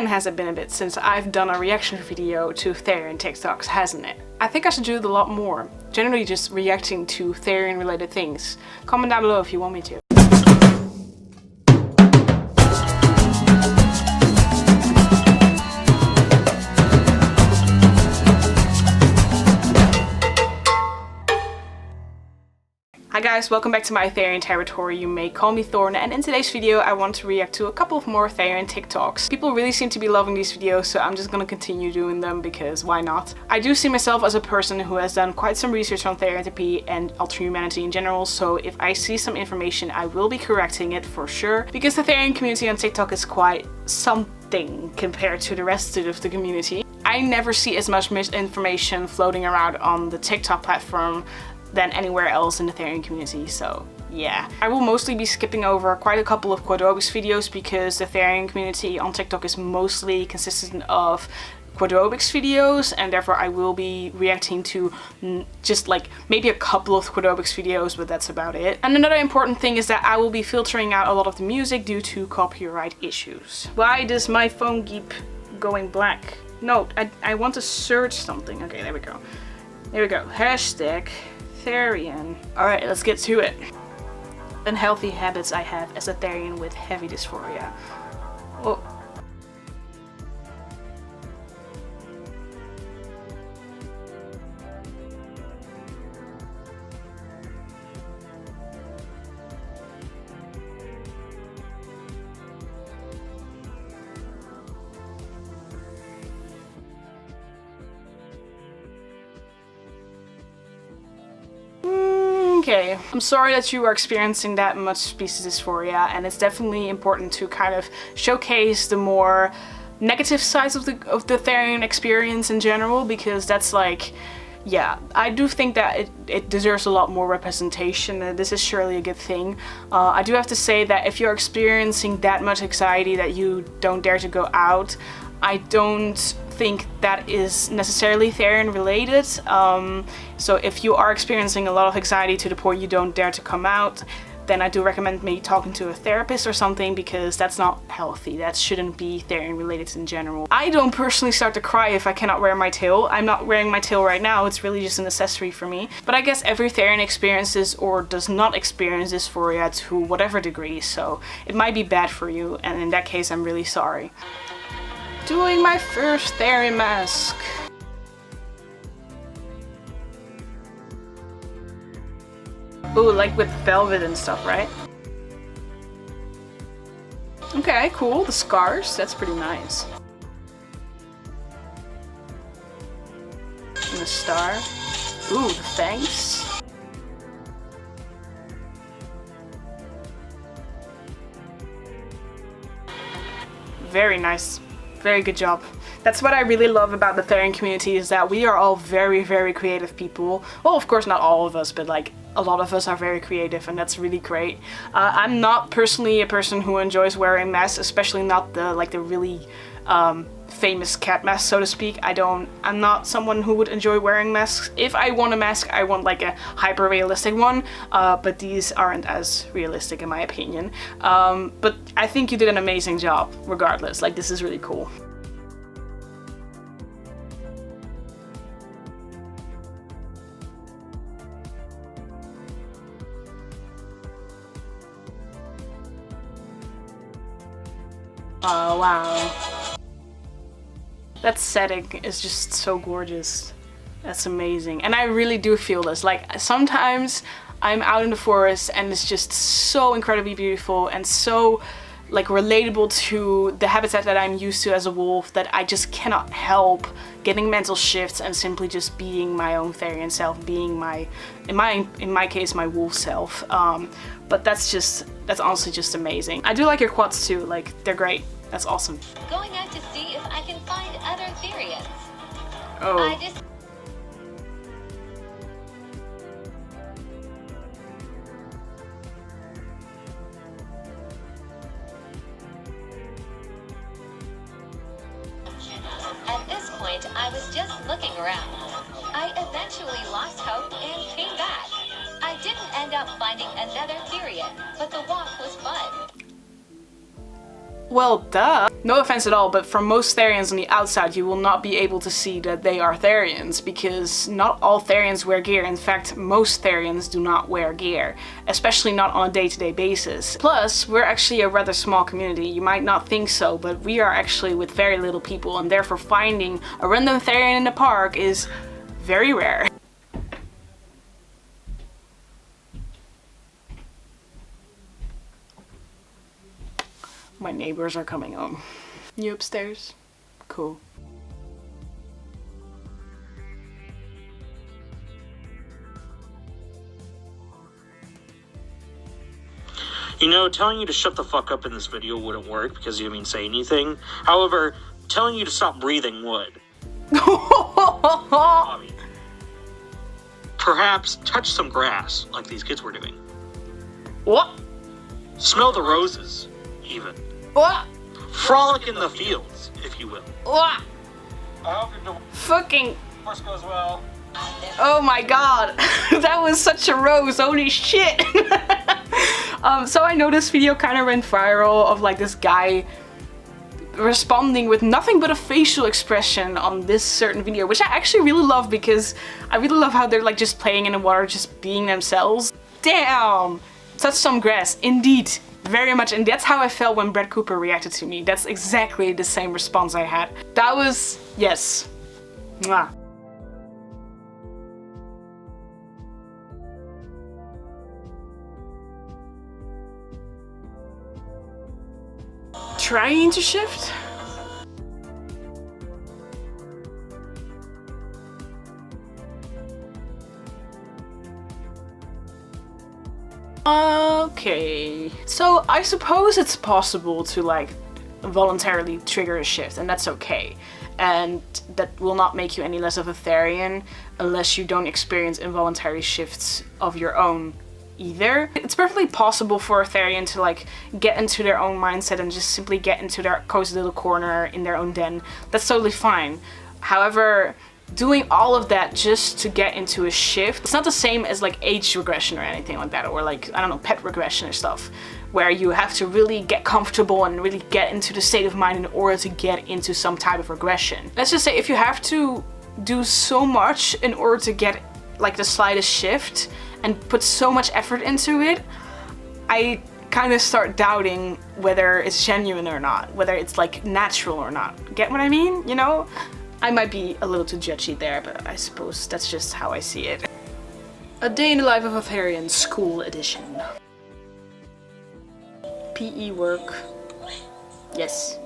man, has it been a bit since I've done a reaction video to Therian TikToks, hasn't it? I think I should do it a lot more. Generally just reacting to Therian related things. Comment down below if you want me to. Hi guys, welcome back to my Therian territory. You may call me Thorn, and in today's video I want to react to a couple of more Therian TikToks. People really seem to be loving these videos, so I'm just gonna continue doing them because why not? I do see myself as a person who has done quite some research on Theriotype and altered humanity in general, so if I see some information I will be correcting it for sure, because the Therian community on TikTok is quite something compared to the rest of the community. I never see as much misinformation floating around on the TikTok platform than anywhere else in the Therian community, so yeah. I will mostly be skipping over quite a couple of quadrobics videos because the Therian community on TikTok is mostly consistent of quadrobics videos, and therefore I will be reacting to just like maybe a couple of quadrobics videos, but that's about it. And another important thing is that I will be filtering out a lot of the music due to copyright issues. Why does my phone keep going black? No, I want to search something. Okay, there we go. There we go. Hashtag Therian. Alright, let's get to it. Unhealthy habits I have as a Therian with heavy dysphoria. Oh. Okay, I'm sorry that you are experiencing that much species dysphoria, and it's definitely important to kind of showcase the more negative sides of the Therian experience in general, because that's like, yeah, I do think that it deserves a lot more representation, and this is surely a good thing. I do have to say that if you're experiencing that much anxiety that you don't dare to go out, I don't think that is necessarily Therian related. So if you are experiencing a lot of anxiety to the point you don't dare to come out, then I do recommend maybe talking to a therapist or something, because that's not healthy. That shouldn't be Therian related in general. I don't personally start to cry if I cannot wear my tail. I'm not wearing my tail right now, it's really just an accessory for me. But I guess every Therian experiences or does not experience dysphoria to whatever degree, so it might be bad for you, and in that case I'm really sorry. Doing my first Therian mask. Ooh, like with velvet and stuff, right? Okay, cool. The scars, that's pretty nice. And the star. Ooh, the fangs. Very nice. Very good job. That's what I really love about the Therian community, is that we are all very, very creative people. Well, of course not all of us, but like a lot of us are very creative, and that's really great. I'm not personally a person who enjoys wearing masks, especially not the really famous cat mask, so to speak. I'm not someone who would enjoy wearing masks. If I want a mask, I want like a hyper realistic one, but these aren't as realistic in my opinion. But I think you did an amazing job regardless. Like, this is really cool. Oh wow. That setting is just so gorgeous. That's amazing. And I really do feel this. Like, sometimes I'm out in the forest and it's just so incredibly beautiful and so like relatable to the habitat that I'm used to as a wolf, that I just cannot help getting mental shifts and simply just being my own Therian self, being in my case, my wolf self. But that's honestly just amazing. I do like your quads too, like they're great. That's awesome. Going out to see if I can find other Therians. Oh. At this point, I was just looking around. I eventually lost hope and came back. I didn't end up finding another Therian, but the walk was fun. Well, duh. No offense at all, but for most Therians on the outside, you will not be able to see that they are Therians, because not all Therians wear gear. In fact, most Therians do not wear gear, especially not on a day-to-day basis. Plus, we're actually a rather small community. You might not think so, but we are actually with very little people, and therefore finding a random Therian in the park is very rare. My neighbors are coming home. You upstairs? Cool. You know, telling you to shut the fuck up in this video wouldn't work because you didn't even say anything. However, telling you to stop breathing would. Perhaps touch some grass like these kids were doing. What? Smell the roses, even. What? Frolic in the fields, if you will. What? I hope your Fucking. divorce goes well. Oh my god. That was such a rose. Holy shit. So I know this video kind of went viral of like this guy responding with nothing but a facial expression on this certain video, which I actually really love because I really love how they're like just playing in the water, just being themselves. Damn! Touch some grass, indeed. Very much, and that's how I felt when Brett Cooper reacted to me. That's exactly the same response I had. That was, yes. Mwah. Trying to shift? Okay, so I suppose it's possible to like voluntarily trigger a shift, and that's okay. And that will not make you any less of a Therian unless you don't experience involuntary shifts of your own either. It's perfectly possible for a Therian to like get into their own mindset and just simply get into their cozy little corner in their own den. That's totally fine. However, doing all of that just to get into a shift, it's not the same as like age regression or anything like that, or like, I don't know, pet regression or stuff, where you have to really get comfortable and really get into the state of mind in order to get into some type of regression. Let's just say if you have to do so much in order to get like the slightest shift and put so much effort into it, I kind of start doubting whether it's genuine or not, whether it's like natural or not. Get what I mean? You know? I might be a little too judgy there, but I suppose that's just how I see it. A Day in the Life of a Therian, School Edition. PE work. Yes.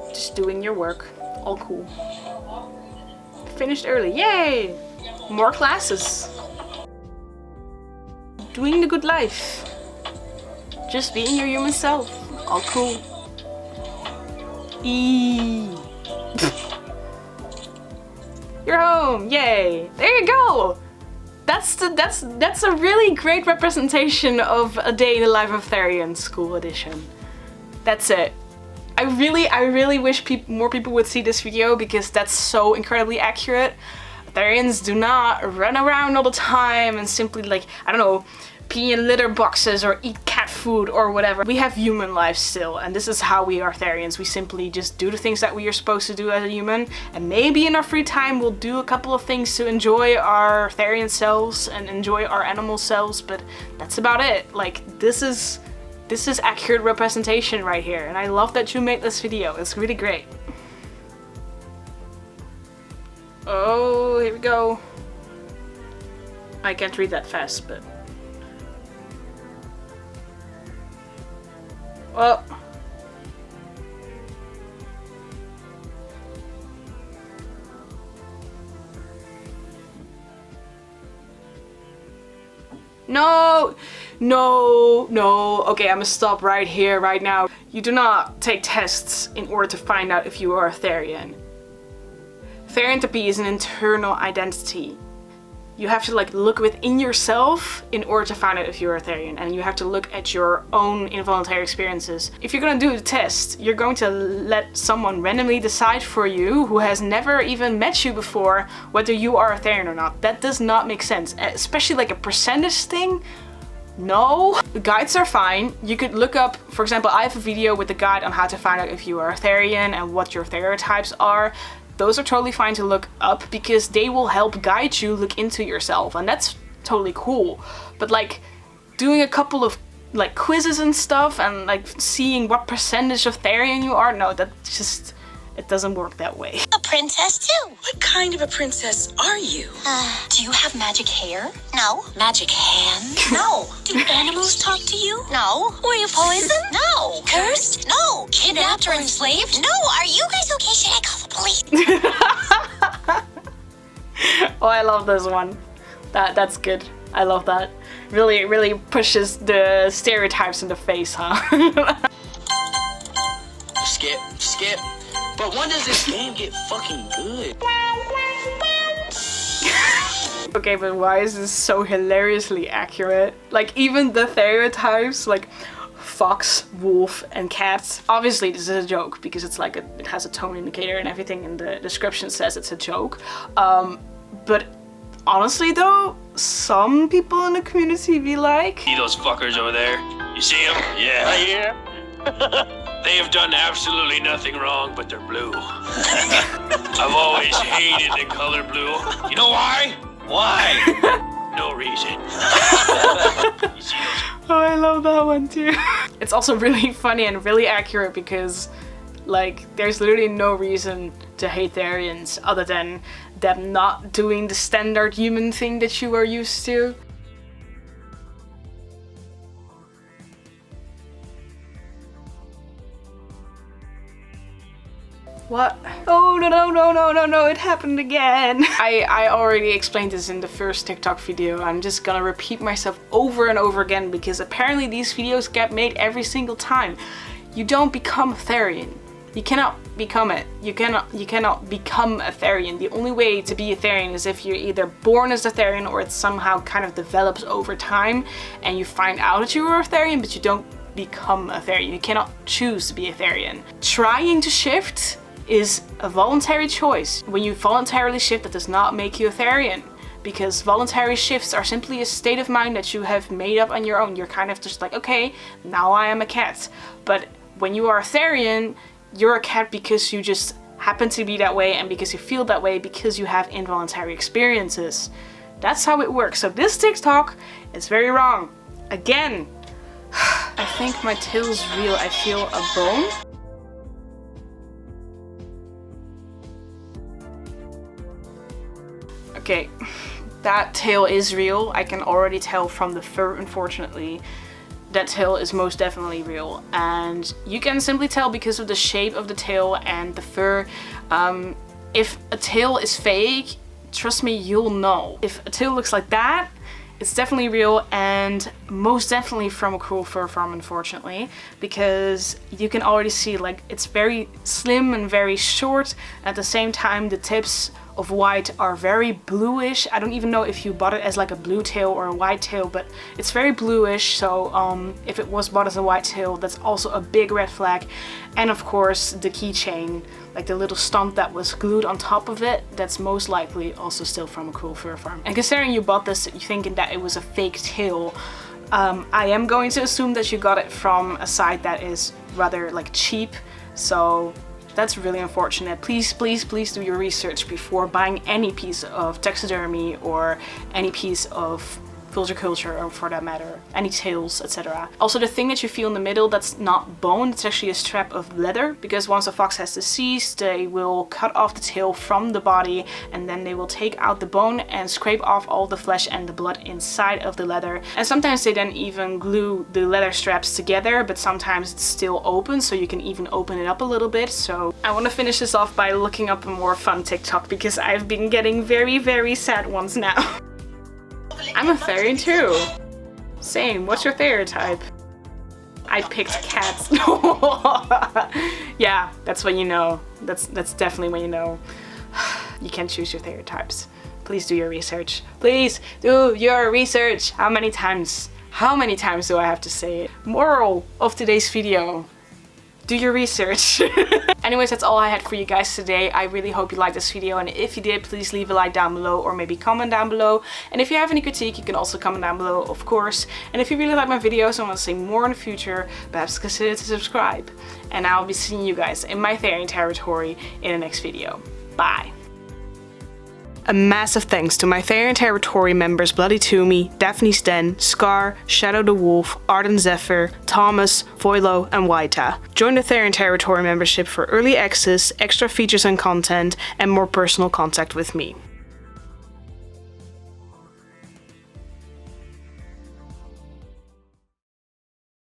Just doing your work. All cool. Finished early. Yay! More classes. Doing the good life. Just being your human self. All cool. You're home, yay! There you go! That's a really great representation of A Day in the Life of Therian, School Edition. That's it. I really wish more people would see this video because that's so incredibly accurate. Therians do not run around all the time and simply like, I don't know, pee in litter boxes or eat cat food or whatever. We have human lives still, and this is how we are Therians. We simply just do the things that we are supposed to do as a human, and maybe in our free time we'll do a couple of things to enjoy our Therian selves and enjoy our animal selves, but that's about it. Like, this is accurate representation right here, and I love that you made this video. It's really great. Oh, here we go. I can't read that fast, but... Oh. No! No, no. Okay, I'm gonna stop right here, right now. You do not take tests in order to find out if you are a Therian. Theriotype is an internal identity. You have to like look within yourself in order to find out if you're a Therian, and you have to look at your own involuntary experiences. If you're gonna do the test, you're going to let someone randomly decide for you who has never even met you before whether you are a Therian or not. That does not make sense, especially like a percentage thing. No, the guides are fine. You could look up, for example, I have a video with a guide on how to find out if you are a Therian and what your stereotypes are. Those are totally fine to look up because they will help guide you look into yourself, and that's totally cool. But like doing a couple of like quizzes and stuff and like seeing what percentage of Therian you are, no, that just, it doesn't work that way. A princess too. What kind of a princess are you? Do you have magic hair? No. Magic hands? No. Do animals talk to you? No. Were you poisoned? No. Cursed? No. Kidnapped or enslaved? No. Are you guys okay? Should I call the police? Oh, I love this one. That's good. I love that. Really pushes the stereotypes in the face, huh? Skip. But when does this game get fucking good? Okay, but why is this so hilariously accurate? Like even the stereotypes, like fox, wolf, and cat. Obviously this is a joke because it's like it has a tone indicator and everything in the description says it's a joke. But honestly though, some people in the community be like, See those fuckers over there? You see them? Yeah. They have done absolutely nothing wrong, but they're blue. I've always hated the color blue. You know why? Why? No reason. You see those? Oh, I love that one too. It's also really funny and really accurate because like there's literally no reason to hate Therians other than them not doing the standard human thing that you are used to. What? Oh no, it happened again. I already explained this in the first TikTok video. I'm just gonna repeat myself over and over again because apparently these videos get made every single time. You don't become a Therian. You cannot become it. You cannot become a Therian. The only way to be a Therian is if you're either born as a Therian or it somehow kind of develops over time and you find out that you are a Therian, but you don't become a Therian. You cannot choose to be a Therian. Trying to shift is a voluntary choice. When you voluntarily shift, that does not make you a Therian, because voluntary shifts are simply a state of mind that you have made up on your own. You're kind of just like, okay, now I am a cat. But when you are a Therian, you're a cat because you just happen to be that way and because you feel that way because you have involuntary experiences. That's how it works. So this TikTok is very wrong. Again, I think my tail is real. I feel a bone. Okay, that tail is real. I can already tell from the fur, unfortunately. That tail is most definitely real. And you can simply tell because of the shape of the tail and the fur. If a tail is fake, trust me, you'll know. If a tail looks like that, it's definitely real and most definitely from a cruel fur farm, unfortunately, because you can already see like it's very slim and very short. At the same time, the tips of white are very bluish. I don't even know if you bought it as like a blue tail or a white tail, but it's very bluish. So if it was bought as a white tail, that's also a big red flag. And of course the keychain, like the little stump that was glued on top of it, that's most likely also still from a cruel fur farm. And considering you bought this thinking that it was a fake tail, I am going to assume that you got it from a site that is rather like cheap. So that's really unfortunate. Please do your research before buying any piece of taxidermy or any piece of culture, or for that matter, any tails, etc. Also, the thing that you feel in the middle, that's not bone, it's actually a strap of leather, because once a fox has deceased, they will cut off the tail from the body and then they will take out the bone and scrape off all the flesh and the blood inside of the leather. And sometimes they then even glue the leather straps together, but sometimes it's still open, so you can even open it up a little bit. So I want to finish this off by looking up a more fun TikTok, because I've been getting very sad ones now. I'm a Therian too. Same, what's your Theriotype? I picked cats. Yeah, that's when you know. That's definitely when you know. You can choose your Theriotypes. Please do your research. Please do your research. How many times do I have to say it? Moral of today's video: do your research. Anyways, that's all I had for you guys today. I really hope you liked this video, and if you did, please leave a like down below or maybe comment down below. And if you have any critique, you can also comment down below, of course. And if you really like my videos and want to see more in the future, perhaps consider to subscribe. And I'll be seeing you guys in my Therian territory in the next video. Bye! A massive thanks to my Therian territory members Bloody Toomey, Daphne Sten, Scar, Shadow the Wolf, Arden Zephyr, Thomas, Voilo and Waita. Join the Therian territory membership for early access, extra features and content, and more personal contact with me.